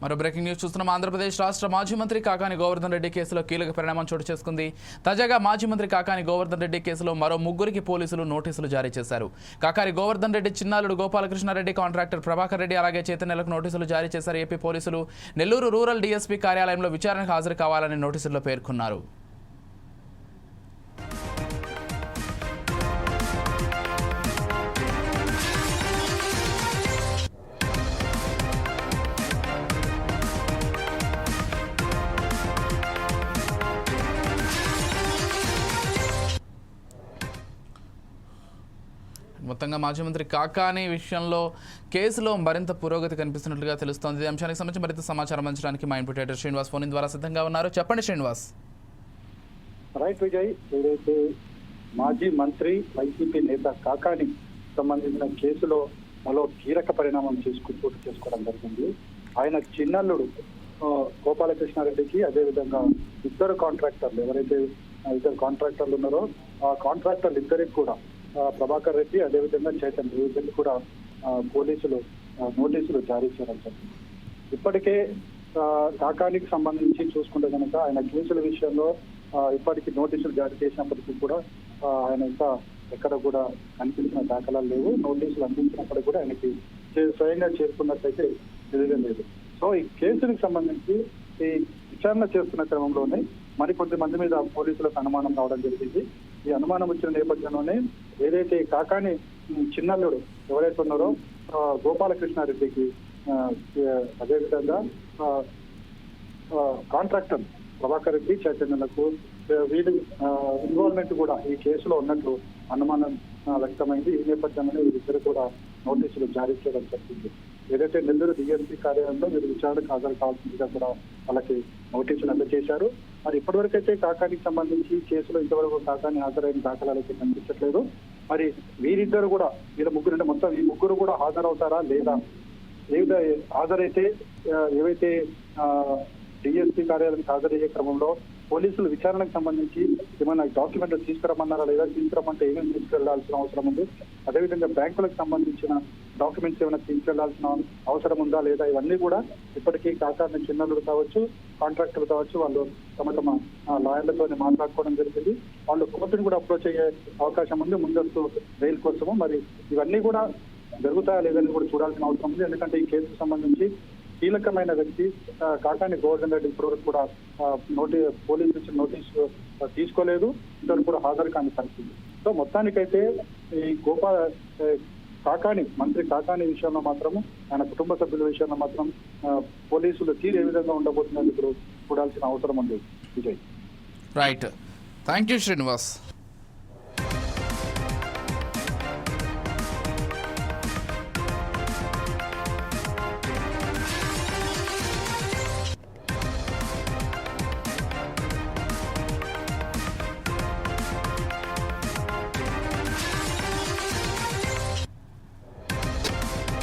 మరో breaking news చూస్తున్నాం. ఆంధ్రప్రదేశ్ రాష్ట్ర మాజీ మంత్రి కాకాని గోవర్ధన్ రెడ్డి కేసులో కీలక పరిణామం చోటు చేసుకుంది. తాజాగా మాజీ మంత్రి కాకాని గోవర్ధన్ రెడ్డి కేసులో మరో ముగ్గురికి పోలీసులు నోటీసులు జారీ చేశారు. కాకాని గోవర్ధన్ రెడ్డి చిన్నాలుడు గోపాలకృష్ణారెడ్డి, కాంట్రాక్టర్ ప్రభాకర్ రెడ్డి అలాగే చైతన్యలకు నోటీసులు జారీ చేశారు. ఏపీ పోలీసులు నెల్లూరు రూరల్ డీఎస్పీ కార్యాలయంలో విచారణకు హాజరు కావాలని నోటీసుల్లో పేర్కొన్నారు. మొత్తంగా మాజీ మంత్రి కాకాని విషయంలో కేసులో మరింత పురోగతి కనిపిస్తున్నట్లుగా తెలుస్తోంది. ఈ అంశానికి సంబంధించి మరింత సమాచారం అందించడానికి మా ఇన్పుట్ ఎడిటర్ శ్రీనివాస్ ఫోన్ ద్వారా సిద్ధంగా ఉన్నారు. చెప్పండి శ్రీనివాస్. రైట్ విజయ్, ఏదైతే మాజీ మంత్రి వైసీపీ నేత కాకాని సంబంధించిన కేసులో మరో కీలక పరిణామం చోటు చేసుకోవడం జరిగింది. ఆయన చిన్నల్లుడు గోపాలకృష్ణారెడ్డికి, అదేవిధంగా ఇద్దరు కాంట్రాక్టర్లు ఎవరైతే ఇద్దరు కాంట్రాక్టర్లు ఉన్నారో ఆ కాంట్రాక్టర్లు ఇద్దరికి కూడా ప్రభాకర్ రెడ్డి, అదేవిధంగా చైతన్య వీళ్ళకి కూడా పోలీసులు నోటీసులు జారీ చేయడం జరిగింది. ఇప్పటికే కాకానికి సంబంధించి చూసుకుంటే కనుక ఆయన కేసుల విషయంలో ఇప్పటికీ నోటీసులు జారీ చేసినప్పటికీ కూడా ఆయన ఇంకా ఎక్కడ కూడా కనిపించిన దాఖలాలు లేవు. నోటీసులు అందించినప్పటికీ కూడా ఆయనకి స్వయంగా చేరుకున్నట్లయితే తెలియలేదు. సో ఈ కేసులకు సంబంధించి ఈ విచారణ చేస్తున్న క్రమంలోనే మరికొద్ది మంది మీద పోలీసులకు అనుమానం రావడం జరిగింది. ఈ అనుమానం వచ్చిన నేపథ్యంలోనే ఏదైతే కాకాని చిన్నల్లుడు ఎవరైతే ఉన్నారో గోపాలకృష్ణారెడ్డికి, అదేవిధంగా కాంట్రాక్టర్ ప్రభాకర్ రెడ్డి, చైతన్యలకు వీళ్ళ ఇన్వాల్వ్మెంట్ కూడా ఈ కేసులో ఉన్నట్లు అనుమానం వ్యక్తమైంది. ఈ నేపథ్యంలోనే వీరిద్దరు కూడా నోటీసులు జారీ చేయడం జరిగింది. ఏదైతే నెల్లూరు డిఎస్పీ కార్యాలయంలో వీరు విచారణకు హాజరు కావాల్సిందిగా కూడా వాళ్ళకి నోటీసులు అందజేశారు. మరి ఇప్పటివరకు అయితే కాకానికి సంబంధించి కేసులో ఇంతవరకు కాకాని హాజరైన దాఖలాలు అయితే కనిపించట్లేదు. మరి వీరిద్దరు కూడా వీళ్ళ ముగ్గురు అంటే మొత్తం ఈ ముగ్గురు కూడా హాజరవుతారా లేదా, హాజరైతే ఏవైతే డిఎస్పీ కార్యాలయానికి హాజరయ్యే క్రమంలో పోలీసులు విచారణకు సంబంధించి ఏమైనా డాక్యుమెంట్లు తీసుకురమ్మన్నారా లేదా, తీసుకురమ్మంటే ఏమేమి తీసుకెళ్లాల్సిన అవసరం ఉంది, అదేవిధంగా బ్యాంకులకు సంబంధించిన డాక్యుమెంట్స్ ఏమైనా తీసుకెళ్లాల్సిన అవసరం ఉందా లేదా, ఇవన్నీ కూడా ఇప్పటికీ కాకాని చిన్నలు కావచ్చు, కాంట్రాక్టర్లు కావచ్చు, వాళ్ళు తమ లాయర్లతో మాట్లాడుకోవడం జరిగింది. వాళ్ళు కోర్టును కూడా అప్రోచ్ అయ్యే అవకాశం ఉంది ముందస్తు బెయిల్ కోసము. మరి ఇవన్నీ కూడా జరుగుతాయా లేదని కూడా చూడాల్సిన అవసరం ఉంది. ఎందుకంటే ఈ కేసుకు సంబంధించి కీలకమైన వ్యక్తి కాకాని గోవర్ధన్ రెడ్డి ఇప్పటివరకు కూడా పోలీసు నుంచి నోటీసు తీసుకోలేదు, ఇంతవరకు కూడా హాజరు కాని పరిస్థితి. సో మొత్తానికైతే ఈ కాకాని మంత్రి కాకాని విషయంలో మాత్రము, ఆయన కుటుంబ సభ్యుల విషయంలో మాత్రం పోలీసులు తీరు ఏ విధంగా ఉండబోతుందని ఇప్పుడు చూడాల్సిన అవసరం ఉంది. Vijay. Right, thank you Srinivas.